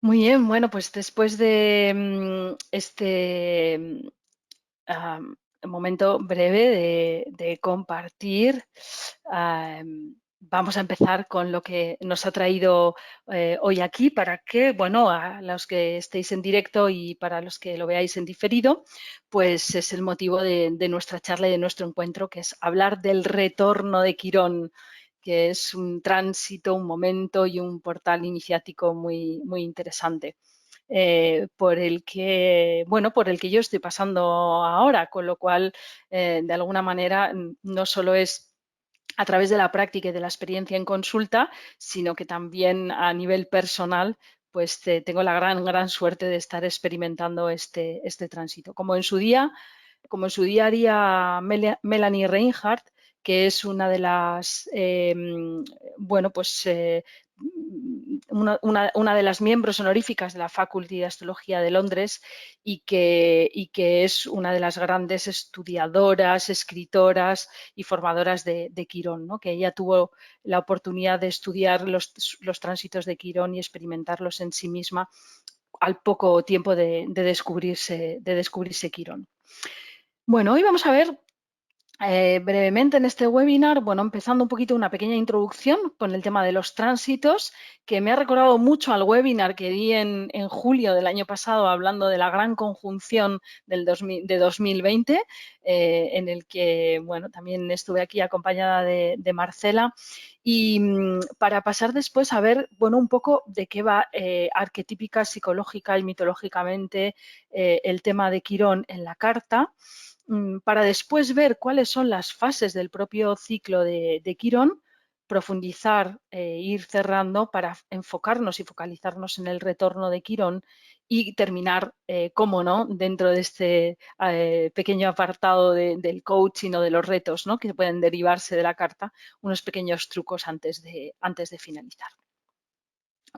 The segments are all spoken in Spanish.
Muy bien, bueno, pues después de momento breve de compartir, vamos a empezar con lo que nos ha traído hoy aquí para que, bueno, a los que estéis en directo y para los que lo veáis en diferido, pues es el motivo de nuestra charla y de nuestro encuentro, que es hablar del retorno de Quirón, que es un tránsito, un momento y un portal iniciático muy, muy interesante. Por el que, bueno, por el que yo estoy pasando ahora, con lo cual, de alguna manera, no solo es a través de la práctica y de la experiencia en consulta, sino que también a nivel personal, pues tengo la gran suerte de estar experimentando este tránsito. Como en su día haría Melanie Reinhardt, que es una de las, bueno, pues una de las miembros honoríficas de la Faculty de Astrología de Londres y que es una de las grandes estudiadoras, escritoras y formadoras de Quirón, ¿no? Que ella tuvo la oportunidad de estudiar los tránsitos de Quirón y experimentarlos en sí misma al poco tiempo de descubrirse Quirón. Bueno, hoy vamos a ver brevemente en este webinar, bueno, empezando un poquito una pequeña introducción con el tema de los tránsitos, que me ha recordado mucho al webinar que di en julio del año pasado, hablando de la gran conjunción de 2020, en el que, bueno, también estuve aquí acompañada de Marcela. Y para pasar después a ver, bueno, un poco de qué va arquetípica, psicológica y mitológicamente el tema de Quirón en la carta, para después ver cuáles son las fases del propio ciclo de Quirón, profundizar, ir cerrando para enfocarnos y focalizarnos en el retorno de Quirón y terminar, cómo no, dentro de este pequeño apartado del coaching o de los retos, ¿no?, que pueden derivarse de la carta, unos pequeños trucos antes de finalizar.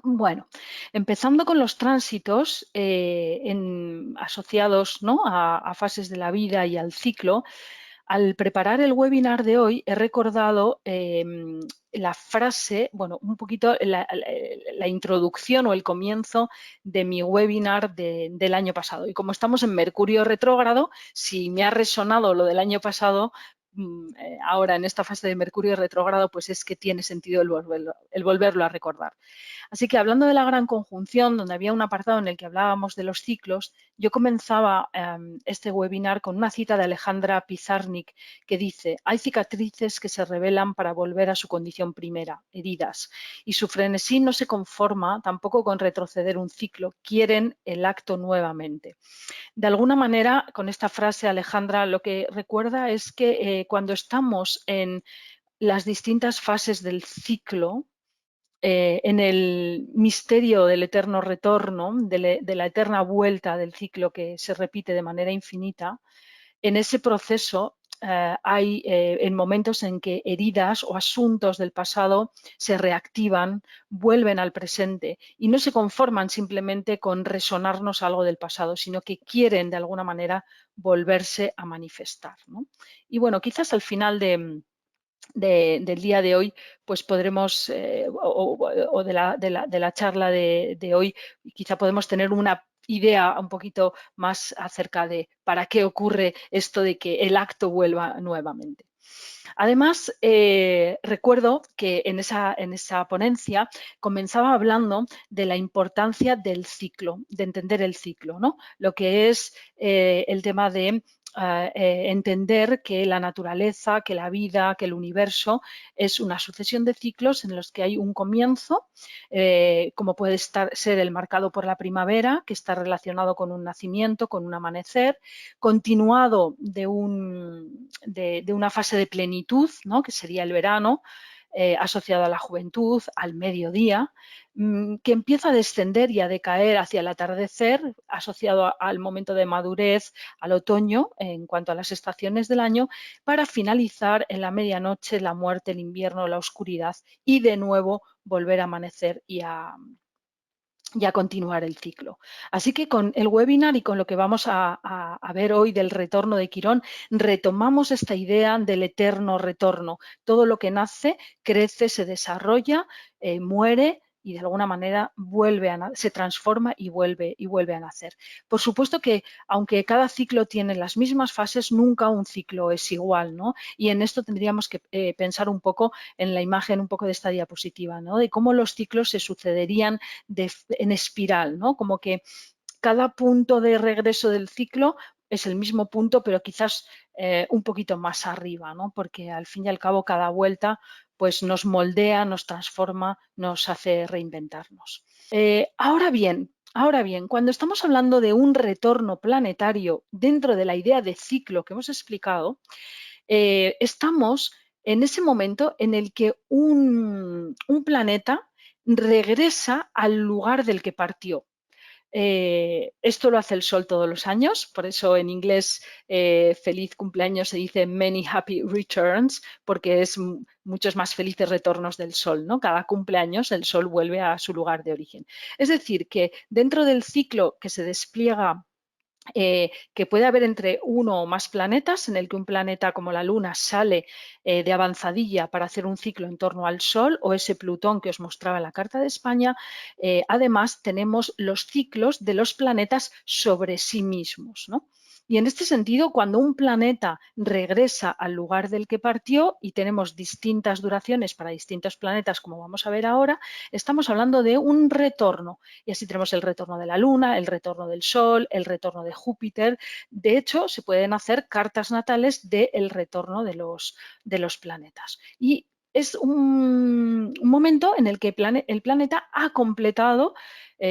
Bueno, empezando con los tránsitos asociados, ¿no?, a fases de la vida y al ciclo. Al preparar el webinar de hoy he recordado la frase, bueno, un poquito la introducción o el comienzo de mi webinar del año pasado. Y como estamos en Mercurio retrógrado, si me ha resonado lo del año pasado, ahora en esta fase de Mercurio retrógrado, pues es que tiene sentido el volverlo a recordar. Así que, hablando de la gran conjunción, donde había un apartado en el que hablábamos de los ciclos, yo comenzaba este webinar con una cita de Alejandra Pizarnik que dice: hay cicatrices que se revelan para volver a su condición primera, heridas, y su frenesí no se conforma tampoco con retroceder un ciclo, quieren el acto nuevamente. De alguna manera, con esta frase, Alejandra lo que recuerda es que cuando estamos en las distintas fases del ciclo, en el misterio del eterno retorno, de la eterna vuelta del ciclo que se repite de manera infinita, en ese proceso hay en momentos en que heridas o asuntos del pasado se reactivan, vuelven al presente y no se conforman simplemente con resonarnos algo del pasado, sino que quieren de alguna manera volverse a manifestar, ¿no? Y bueno, quizás al final del día de hoy, pues podremos, o de la charla de hoy, quizá podemos tener una idea un poquito más acerca de para qué ocurre esto de que el acto vuelva nuevamente. Además, recuerdo que en esa ponencia comenzaba hablando de la importancia del ciclo, de entender el ciclo, ¿no? Lo que es el tema de entender que la naturaleza, que la vida, que el universo es una sucesión de ciclos en los que hay un comienzo, como puede ser el marcado por la primavera, que está relacionado con un nacimiento, con un amanecer, continuado de una fase de plenitud, ¿no?, que sería el verano, asociado a la juventud, al mediodía, que empieza a descender y a decaer hacia el atardecer, asociado al momento de madurez, al otoño, en cuanto a las estaciones del año, para finalizar en la medianoche, la muerte, el invierno, la oscuridad y de nuevo volver a amanecer y a continuar el ciclo. Así que con el webinar y con lo que vamos a ver hoy del retorno de Quirón, retomamos esta idea del eterno retorno. Todo lo que nace, crece, se desarrolla, muere, y de alguna manera se transforma y vuelve a nacer. Por supuesto que aunque cada ciclo tiene las mismas fases, nunca un ciclo es igual, ¿no? Y en esto tendríamos que pensar un poco en la imagen, un poco de esta diapositiva, ¿no? De cómo los ciclos se sucederían en espiral, ¿no? Como que cada punto de regreso del ciclo es el mismo punto, pero quizás un poquito más arriba, ¿no? Porque al fin y al cabo cada vuelta pues nos moldea, nos transforma, nos hace reinventarnos. Ahora bien, cuando estamos hablando de un retorno planetario dentro de la idea de ciclo que hemos explicado, estamos en ese momento en el que un planeta regresa al lugar del que partió. Esto lo hace el Sol todos los años, por eso en inglés feliz cumpleaños se dice many happy returns, porque es muchos más felices retornos del Sol, ¿no? Cada cumpleaños el Sol vuelve a su lugar de origen. Es decir, que dentro del ciclo que se despliega que puede haber entre uno o más planetas, en el que un planeta como la Luna sale de avanzadilla para hacer un ciclo en torno al Sol, o ese Plutón que os mostraba en la Carta de España. Además, tenemos los ciclos de los planetas sobre sí mismos, ¿no? Y en este sentido, cuando un planeta regresa al lugar del que partió y tenemos distintas duraciones para distintos planetas, como vamos a ver ahora, estamos hablando de un retorno. Y así tenemos el retorno de la Luna, el retorno del Sol, el retorno de Júpiter. De hecho, se pueden hacer cartas natales del retorno de los planetas. Y es un momento en el que el planeta ha completado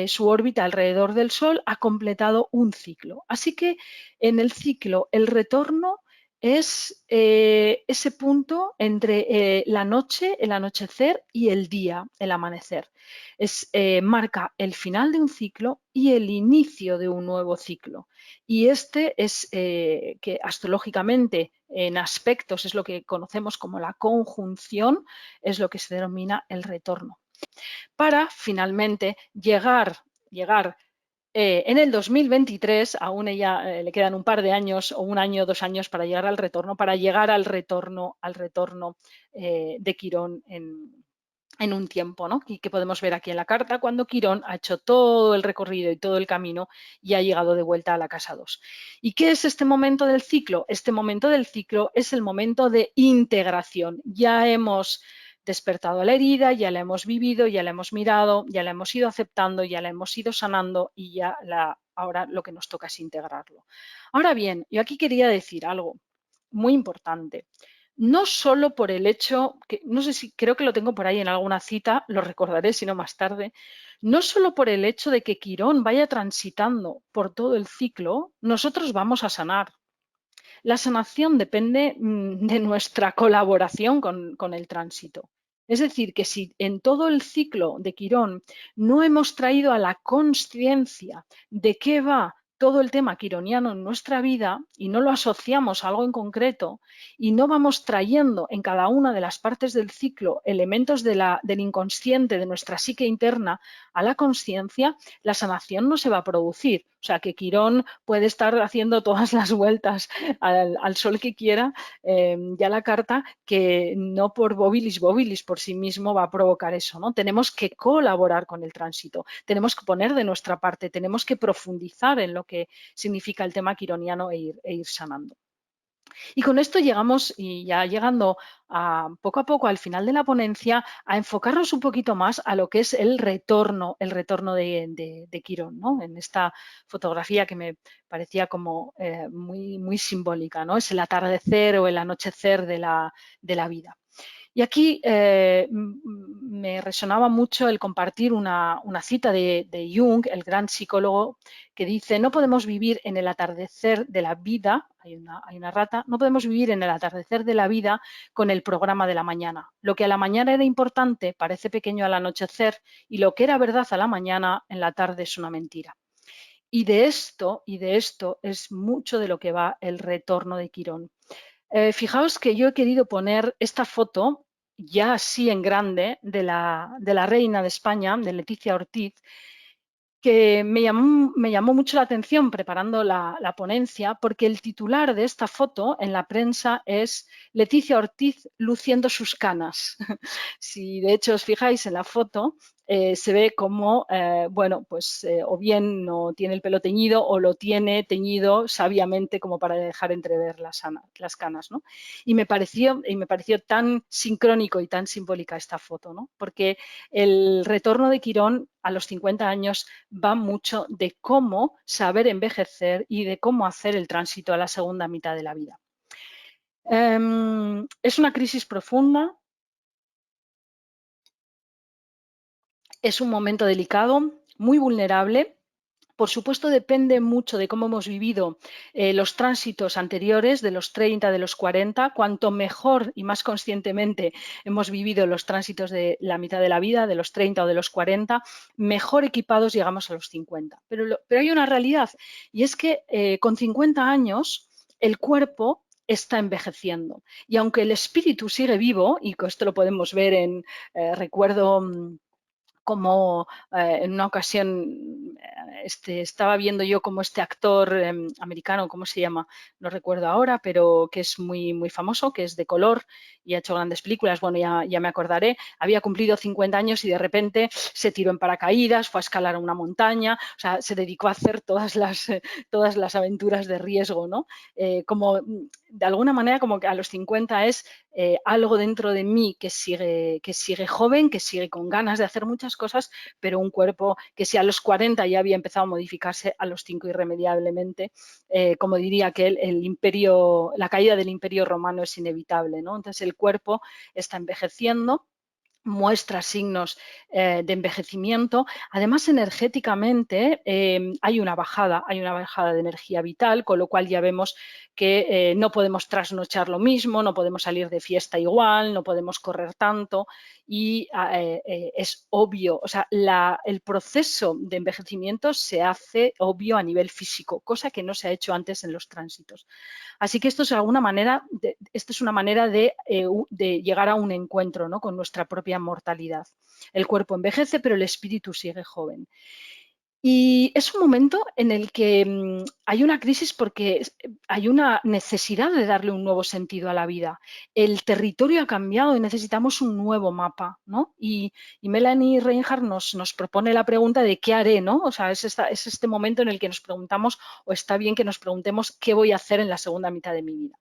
su órbita alrededor del Sol, ha completado un ciclo. Así que en el ciclo, el retorno es ese punto entre la noche, el anochecer y el día, el amanecer. Marca el final de un ciclo y el inicio de un nuevo ciclo. Y este es que astrológicamente en aspectos es lo que conocemos como la conjunción, es lo que se denomina el retorno. Para finalmente llegar en el 2023, aún ella le quedan un par de años o un año, 2 años para llegar al retorno, de Quirón en un tiempo, ¿no? Y que podemos ver aquí en la carta cuando Quirón ha hecho todo el recorrido y todo el camino y ha llegado de vuelta a la casa 2. ¿Y qué es este momento del ciclo? Este momento del ciclo es el momento de integración. Ya hemos despertado la herida, ya la hemos vivido, ya la hemos mirado, ya la hemos ido aceptando, ya la hemos ido sanando y ahora lo que nos toca es integrarlo. Ahora bien, yo aquí quería decir algo muy importante. No solo por el hecho, que no sé si creo que lo tengo por ahí en alguna cita, lo recordaré si no más tarde, no solo por el hecho de que Quirón vaya transitando por todo el ciclo, nosotros vamos a sanar. La sanación depende de nuestra colaboración con el tránsito. Es decir, que si en todo el ciclo de Quirón no hemos traído a la consciencia de qué va todo el tema quironiano en nuestra vida y no lo asociamos a algo en concreto y no vamos trayendo en cada una de las partes del ciclo elementos del inconsciente, de nuestra psique interna a la consciencia, la sanación no se va a producir. O sea, que Quirón puede estar haciendo todas las vueltas al Sol que quiera, ya la carta, que no por bobilis por sí mismo va a provocar eso, ¿no? Tenemos que colaborar con el tránsito, tenemos que poner de nuestra parte, tenemos que profundizar en lo que significa el tema quironiano e ir sanando. Y con esto llegamos, y ya llegando poco a poco al final de la ponencia, a enfocarnos un poquito más a lo que es el retorno de Quirón, ¿no? En esta fotografía que me parecía como muy simbólica, ¿no? Es el atardecer o el anochecer de la vida. Y aquí me resonaba mucho el compartir una cita de Jung, el gran psicólogo, que dice: no podemos vivir en el atardecer de la vida, hay una rata, no podemos vivir en el atardecer de la vida con el programa de la mañana. Lo que a la mañana era importante parece pequeño al anochecer y lo que era verdad a la mañana en la tarde es una mentira. Y de esto es mucho de lo que va el retorno de Quirón. Fijaos que yo he querido poner esta foto ya así en grande de la reina de España, de Leticia Ortiz, que me llamó mucho la atención preparando la ponencia, porque el titular de esta foto en la prensa es Leticia Ortiz luciendo sus canas. Si de hecho os fijáis en la foto, se ve como, bueno, pues o bien no tiene el pelo teñido o lo tiene teñido sabiamente como para dejar entrever las canas, ¿no? Y me pareció tan sincrónico y tan simbólica esta foto, ¿no? Porque el retorno de Quirón a los 50 años va mucho de cómo saber envejecer y de cómo hacer el tránsito a la segunda mitad de la vida. Es una crisis profunda, es un momento delicado, muy vulnerable. Por supuesto, depende mucho de cómo hemos vivido los tránsitos anteriores, de los 30, de los 40. Cuanto mejor y más conscientemente hemos vivido los tránsitos de la mitad de la vida, de los 30 o de los 40, mejor equipados llegamos a los 50. Pero hay una realidad, y es que con 50 años el cuerpo está envejeciendo. Y aunque el espíritu sigue vivo, y esto lo podemos ver en, recuerdo como en una ocasión estaba viendo yo como este actor americano, ¿cómo se llama? No recuerdo ahora, pero que es muy, muy famoso, que es de color y ha hecho grandes películas, bueno, ya me acordaré, había cumplido 50 años y de repente se tiró en paracaídas, fue a escalar a una montaña, o sea, se dedicó a hacer todas las aventuras de riesgo, ¿no? Como de alguna manera como que a los 50 es algo dentro de mí que sigue joven, que sigue con ganas de hacer muchas cosas, pero un cuerpo que si a los 40 ya había empezado a modificarse, a los 5 irremediablemente, como diría que la caída del imperio romano es inevitable, ¿no? Entonces el cuerpo está envejeciendo, muestra signos de envejecimiento. Además, energéticamente hay una bajada de energía vital, con lo cual ya vemos que no podemos trasnochar lo mismo, no podemos salir de fiesta igual, no podemos correr tanto y es obvio, o sea, el proceso de envejecimiento se hace obvio a nivel físico, cosa que no se ha hecho antes en los tránsitos. Así que esto es alguna manera, esto es una manera de llegar a un encuentro, ¿no? Con nuestra propia mortalidad. El cuerpo envejece, pero el espíritu sigue joven. Y es un momento en el que hay una crisis porque hay una necesidad de darle un nuevo sentido a la vida. El territorio ha cambiado y necesitamos un nuevo mapa, ¿no? Y Melanie Reinhardt nos propone la pregunta de qué haré, ¿no? O sea, es este momento en el que nos preguntamos, o está bien que nos preguntemos qué voy a hacer en la segunda mitad de mi vida.